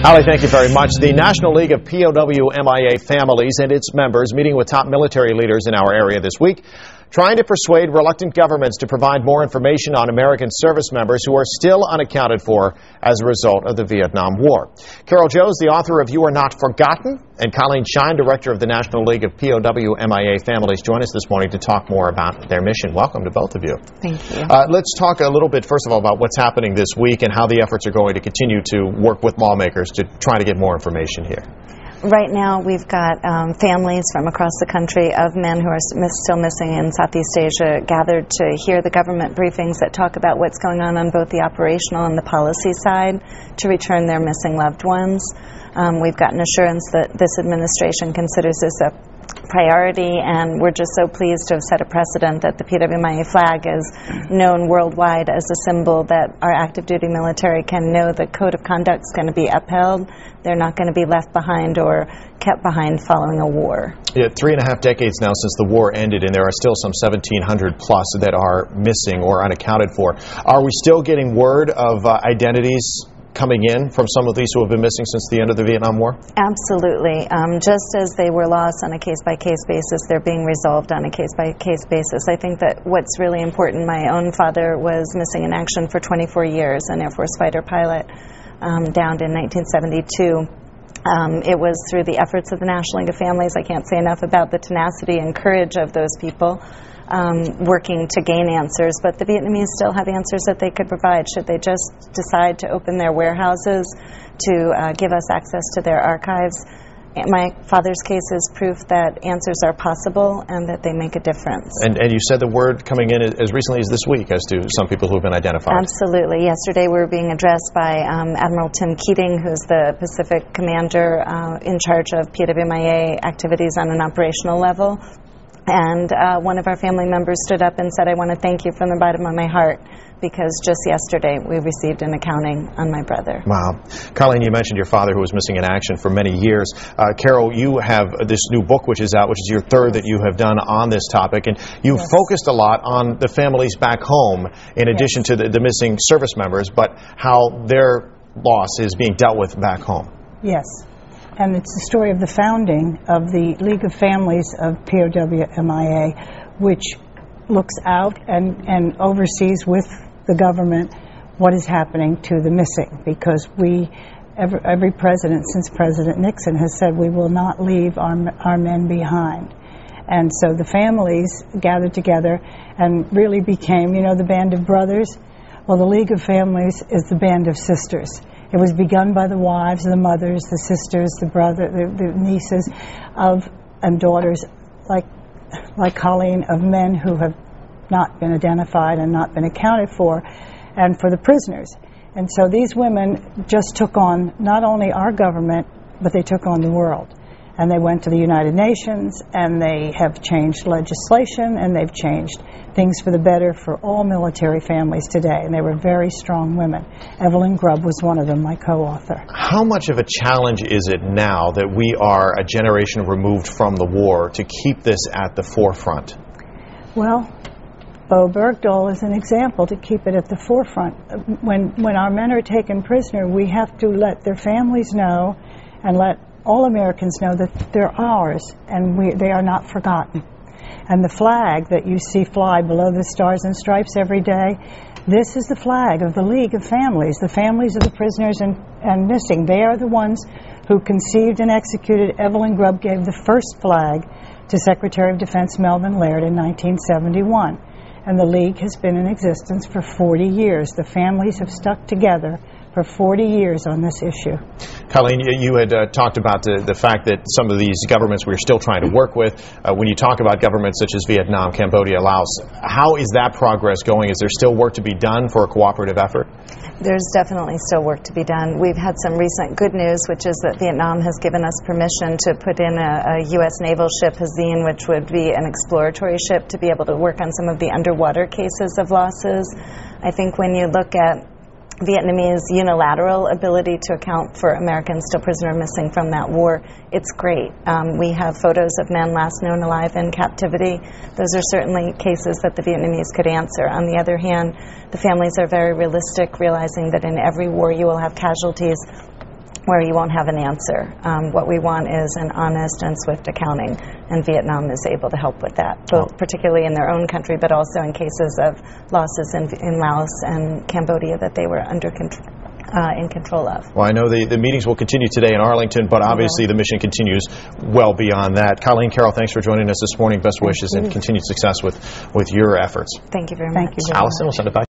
Holly, thank you very much. The National League of POW-MIA Families and its members meeting with top military leaders in our area this week, trying to persuade reluctant governments to provide more information on American service members who are still unaccounted for as a result of the Vietnam War. Carol Joe is the author of You Are Not Forgotten, and Colleen, director of the National League of POW-MIA Families, join us this morning to talk more about their mission. Welcome to both of you. Thank you. Let's talk a little bit, first of all, about what's happening this week and how the efforts are going to continue to work with lawmakers to try to get more information here. Right now, we've got families from across the country of men who are still missing in Southeast Asia gathered to hear the government briefings that talk about what's going on both the operational and the policy side to return their missing loved ones. We've gotten assurance that this administration considers this a priority, and we're just so pleased to have set a precedent that the POW-MIA flag is known worldwide as a symbol that our active duty military can know the code of conduct is going to be upheld. They're not going to be left behind or kept behind following a war. Yeah, 3.5 decades now since the war ended, and there are still some 1,700 plus that are missing or unaccounted for. Are we still getting word of identities coming in from some of these who have been missing since the end of the Vietnam War? Absolutely. Just as they were lost on a case-by-case basis, they're being resolved on a case-by-case basis. I think that what's really important, my own father was missing in action for 24 years, an Air Force fighter pilot, downed in 1972. It was through the efforts of the National League of Families. I can't say enough about the tenacity and courage of those people working to gain answers, but the Vietnamese still have answers that they could provide should they just decide to open their warehouses to give us access to their archives. My father's case is proof that answers are possible and that they make a difference. And you said the word coming in as recently as this week as to some people who have been identified. Absolutely. Yesterday we were being addressed by Admiral Tim Keating, who's the Pacific commander in charge of POW-MIA activities on an operational level. And one of our family members stood up and said, "I want to thank you from the bottom of my heart, because just yesterday we received an accounting on my brother." Wow. Colleen, you mentioned your father who was missing in action for many years. Carol, you have this new book which is out, which is your third that you have done on this topic, and you've focused a lot on the families back home in addition to the missing service members, but how their loss is being dealt with back home. Yes. And it's the story of the founding of the League of Families of POW-MIA, which looks out and oversees with the government what is happening to the missing, because every president since President Nixon has said we will not leave our men behind. And so the families gathered together and really became, the band of brothers. Well, the League of Families is the band of sisters. It was begun by the wives, the mothers, the sisters, the the nieces and daughters, like Colleen, of men who have not been identified and not been accounted for, and for the prisoners. And so these women just took on not only our government, but they took on the world. And they went to the United Nations, and they have changed legislation, and they've changed things for the better for all military families today. And they were very strong women. Evelyn Grubb was one of them, my co-author. How much of a challenge is it now that we are a generation removed from the war to keep this at the forefront? Well, Bo Bergdahl is an example to keep it at the forefront. When our men are taken prisoner, we have to let their families know and let all Americans know that they're ours, and they are not forgotten. And the flag that you see fly below the Stars and Stripes every day, this is the flag of the League of Families, the families of the prisoners and missing. They are the ones who conceived and executed. Evelyn Grubb gave the first flag to Secretary of Defense Melvin Laird in 1971. And the League has been in existence for 40 years. The families have stuck together for 40 years on this issue. Colleen, you had talked about the fact that some of these governments we're still trying to work with. When you talk about governments such as Vietnam, Cambodia, Laos, how is that progress going? Is there still work to be done for a cooperative effort? There's definitely still work to be done. We've had some recent good news, which is that Vietnam has given us permission to put in a U.S. naval ship, Hazine, which would be an exploratory ship to be able to work on some of the underwater cases of losses. I think when you look at Vietnamese unilateral ability to account for Americans still prisoner missing from that war, it's great. We have photos of men last known alive in captivity. Those are certainly cases that the Vietnamese could answer. On the other hand, the families are very realistic, realizing that in every war you will have casualties. where you won't have an answer. What we want is an honest and swift accounting, and Vietnam is able to help with that, both particularly in their own country, but also in cases of losses in Laos and Cambodia that they were in control of. Well, I know the meetings will continue today in Arlington, but obviously the mission continues well beyond that. Colleen, Carol, thanks for joining us this morning. Best wishes and continued success with your efforts. Thank you very much. Thank you. Allison, we'll send it back.